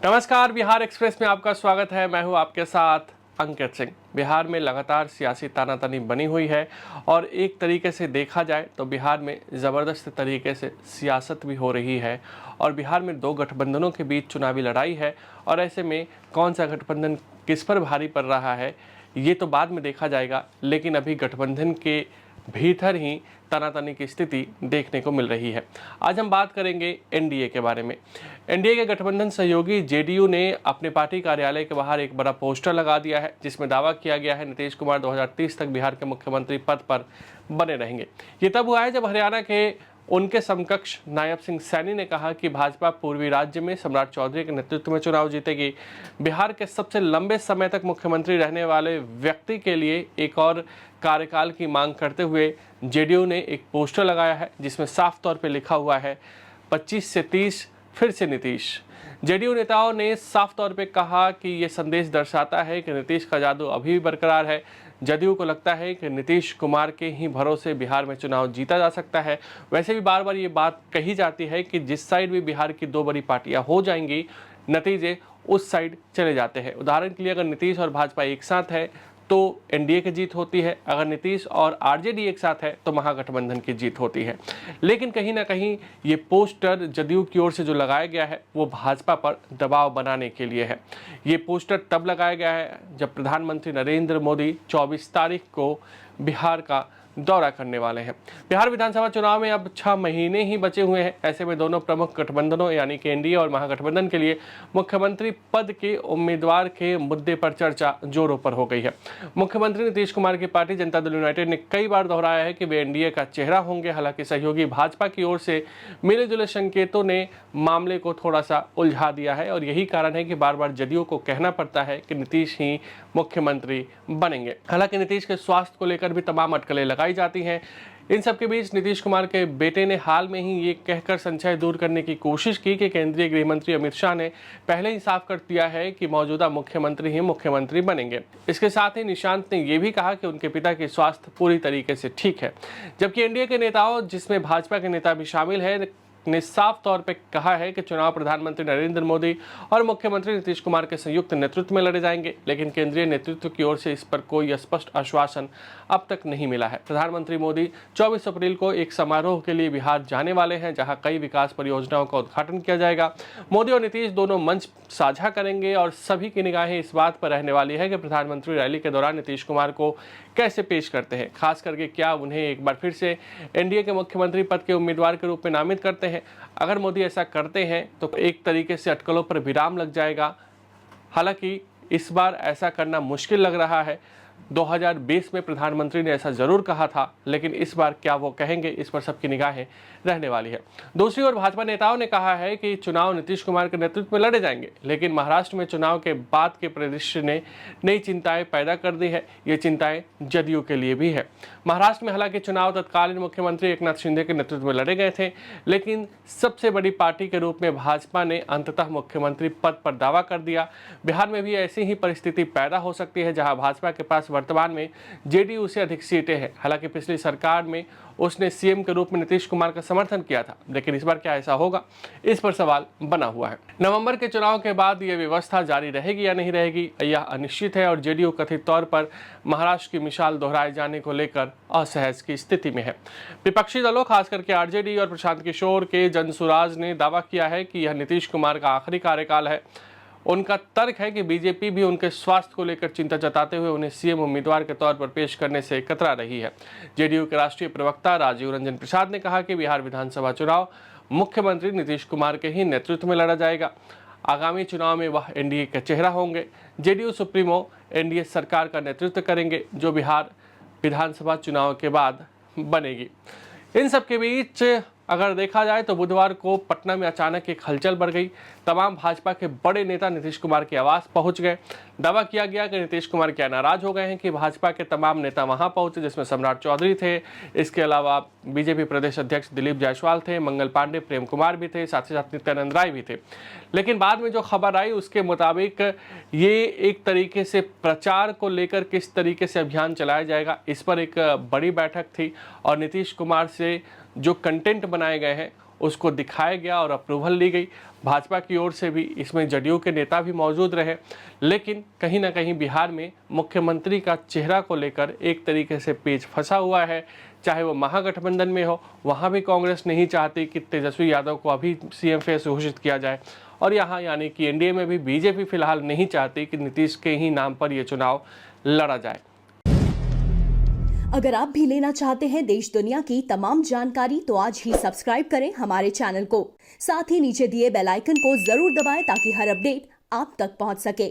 नमस्कार, बिहार एक्सप्रेस में आपका स्वागत है। मैं हूं आपके साथ अंकित सिंह। बिहार में लगातार सियासी तानातनी बनी हुई है और एक तरीके से देखा जाए तो बिहार में ज़बरदस्त तरीके से सियासत भी हो रही है और बिहार में दो गठबंधनों के बीच चुनावी लड़ाई है और ऐसे में कौन सा गठबंधन किस पर भारी पड़ रहा है ये तो बाद में देखा जाएगा, लेकिन अभी गठबंधन के भीतर ही तनातनी की स्थिति देखने को मिल रही है। आज हम बात करेंगे एनडीए के बारे में। एनडीए के गठबंधन सहयोगी जेडीयू ने अपने पार्टी कार्यालय के बाहर एक बड़ा पोस्टर लगा दिया है जिसमें दावा किया गया है नीतीश कुमार 2030 तक बिहार के मुख्यमंत्री पद पर बने रहेंगे। ये तब हुआ है जब हरियाणा के उनके समकक्ष नायब सिंह सैनी ने कहा कि भाजपा पूर्वी राज्य में सम्राट चौधरी के नेतृत्व में चुनाव जीतेगी। बिहार के सबसे लंबे समय तक मुख्यमंत्री रहने वाले व्यक्ति के लिए एक और कार्यकाल की मांग करते हुए जेडीयू ने एक पोस्टर लगाया है जिसमें साफ तौर पर लिखा हुआ है 25 से 30 फिर से नीतीश। जेडीयू नेताओं ने साफ तौर पे कहा कि ये संदेश दर्शाता है कि नीतीश का जादू अभी भी बरकरार है। जदयू को लगता है कि नीतीश कुमार के ही भरोसे बिहार में चुनाव जीता जा सकता है। वैसे भी बार बार ये बात कही जाती है कि जिस साइड भी बिहार की दो बड़ी पार्टियां हो जाएंगी, नतीजे उस साइड चले जाते हैं। उदाहरण के लिए अगर नीतीश और भाजपा एक साथ है तो एनडीए की जीत होती है, अगर नीतीश और आरजेडी एक साथ है तो महागठबंधन की जीत होती है। लेकिन कहीं ना कहीं ये पोस्टर जदयू की ओर से जो लगाया गया है वो भाजपा पर दबाव बनाने के लिए है। ये पोस्टर तब लगाया गया है जब प्रधानमंत्री नरेंद्र मोदी 24 तारीख को बिहार का दौरा करने वाले हैं। बिहार विधानसभा चुनाव में अब 6 महीने ही बचे हुए हैं। ऐसे में दोनों प्रमुख गठबंधनों यानी कि एनडीए और महागठबंधन के लिए मुख्यमंत्री पद के उम्मीदवार के मुद्दे पर चर्चा जोरों पर हो गई है। मुख्यमंत्री नीतीश कुमार की पार्टी जनता दल यूनाइटेड ने कई बार दोहराया है कि वे एनडीए का चेहरा होंगे। हालांकि सहयोगी भाजपा की ओर से मिले जुले संकेतों ने मामले को थोड़ा सा उलझा दिया है और यही कारण है कि बार बार जदयू को कहना पड़ता है कि नीतीश ही मुख्यमंत्री बनेंगे। हालांकि नीतीश के स्वास्थ्य को लेकर भी तमाम अटकलें लगाई जाती हैं। इन सब के बीच नीतीश कुमार के बेटे ने हाल में ही ये कहकर संशय दूर करने की कोशिश की कि केंद्रीय गृह मंत्री अमित शाह ने पहले ही साफ कर दिया है कि मौजूदा मुख्यमंत्री ही मुख्यमंत्री बनेंगे। इसके साथ ही निशांत ने यह भी कहा कि उनके पिता की स्वास्थ्य पूरी तरीके से ठीक है। जबकि एनडीए के नेताओं, जिसमें भाजपा के नेता भी शामिल है, ने साफ तौर पे कहा है कि चुनाव प्रधानमंत्री नरेंद्र मोदी और मुख्यमंत्री नीतीश कुमार के संयुक्त नेतृत्व में लड़े जाएंगे। लेकिन केंद्रीय नेतृत्व की ओर से इस पर कोई स्पष्ट आश्वासन अब तक नहीं मिला है। प्रधानमंत्री मोदी 24 अप्रैल को एक समारोह के लिए बिहार जाने वाले हैं जहां कई विकास परियोजनाओं का उद्घाटन किया जाएगा। मोदी और नीतीश दोनों मंच साझा करेंगे और सभी की निगाहें इस बात पर रहने वाली है कि प्रधानमंत्री रैली के दौरान नीतीश कुमार को कैसे पेश करते हैं, खास करके क्या उन्हें एक बार फिर से एनडीए के मुख्यमंत्री पद के उम्मीदवार के रूप में नामित करते हैं। अगर मोदी ऐसा करते हैं तो एक तरीके से अटकलों पर विराम लग जाएगा। हालांकि इस बार ऐसा करना मुश्किल लग रहा है। 2020 में प्रधानमंत्री ने ऐसा जरूर कहा था, लेकिन इस बार क्या वो कहेंगे, इस पर सबकी निगाहें रहने वाली है। दूसरी ओर भाजपा नेताओं ने कहा है कि चुनाव नीतीश कुमार के नेतृत्व में लड़े जाएंगे, लेकिन महाराष्ट्र में चुनाव के बाद के परिदृश्य ने नई चिंताएं पैदा कर दी है। ये चिंताएं जदयू के लिए भी है। महाराष्ट्र में हालांकि चुनाव तत्कालीन मुख्यमंत्री एकनाथ शिंदे के नेतृत्व में लड़े गए थे, लेकिन सबसे बड़ी पार्टी के रूप में भाजपा ने अंततः मुख्यमंत्री पद पर दावा कर दिया। बिहार में भी ऐसी ही परिस्थिति पैदा हो सकती है जहां भाजपा के पास वर्तमान में जेडीयू से अधिक सीटें हैं। हालांकि पिछली सरकार में उसने सीएम के रूप में नीतीश कुमार का समर्थन किया था, लेकिन इस बार क्या ऐसा होगा, इस पर सवाल बना हुआ है। नवंबर के चुनाव के बाद यह व्यवस्था जारी रहेगी या नहीं रहेगी, यह अनिश्चित है और जेडीयू कथित तौर पर महाराष्ट्र की मिसाल दोहराए जाने को लेकर असहज की स्थिति में है। विपक्षी दलों, खास करके आरजेडी और प्रशांत किशोर के जनसुराज ने दावा किया है कि यह नीतीश कुमार का आखिरी कार्यकाल है। उनका तर्क है कि बीजेपी भी उनके स्वास्थ्य को लेकर चिंता जताते हुए उन्हें सीएम उम्मीदवार के तौर पर पेश करने से कतरा रही है। जेडीयू के राष्ट्रीय प्रवक्ता राजीव रंजन प्रसाद ने कहा कि बिहार विधानसभा चुनाव मुख्यमंत्री नीतीश कुमार के ही नेतृत्व में लड़ा जाएगा। आगामी चुनाव में वह एनडीए के चेहरा होंगे। जेडीयू सुप्रीमो एनडीए सरकार का नेतृत्व करेंगे जो बिहार विधानसभा चुनाव के बाद बनेगी। इन सब के बीच अगर देखा जाए तो बुधवार को पटना में अचानक एक हलचल बढ़ गई। तमाम भाजपा के बड़े नेता नीतीश कुमार के आवास पहुंच गए। दावा किया गया कि नीतीश कुमार क्या नाराज हो गए हैं कि भाजपा के तमाम नेता वहां पहुंचे, जिसमें सम्राट चौधरी थे। इसके अलावा बीजेपी प्रदेश अध्यक्ष दिलीप जायसवाल थे, मंगल पांडे, प्रेम कुमार भी थे, साथ ही साथ नित्यानंद राय भी थे। लेकिन बाद में जो खबर आई उसके मुताबिक ये एक तरीके से प्रचार को लेकर किस तरीके से अभियान चलाया जाएगा, इस पर एक बड़ी बैठक थी और नीतीश कुमार से जो कंटेंट बनाए गए हैं उसको दिखाया गया और अप्रूवल ली गई। भाजपा की ओर से भी इसमें जदयू के नेता भी मौजूद रहे, लेकिन कहीं ना कहीं बिहार में मुख्यमंत्री का चेहरा को लेकर एक तरीके से पेच फंसा हुआ है। चाहे वो महागठबंधन में हो, वहाँ भी कांग्रेस नहीं चाहती कि तेजस्वी यादव को अभी सीएम फेस घोषित किया जाए, और यहाँ यानी कि एनडीए में भी बीजेपी फिलहाल नहीं चाहती कि नीतीश के ही नाम पर ये चुनाव लड़ा जाए। अगर आप भी लेना चाहते हैं देश दुनिया की तमाम जानकारी तो आज ही सब्सक्राइब करें हमारे चैनल को। साथ ही नीचे दिए बेल आइकन को जरूर दबाएं ताकि हर अपडेट आप तक पहुंच सके।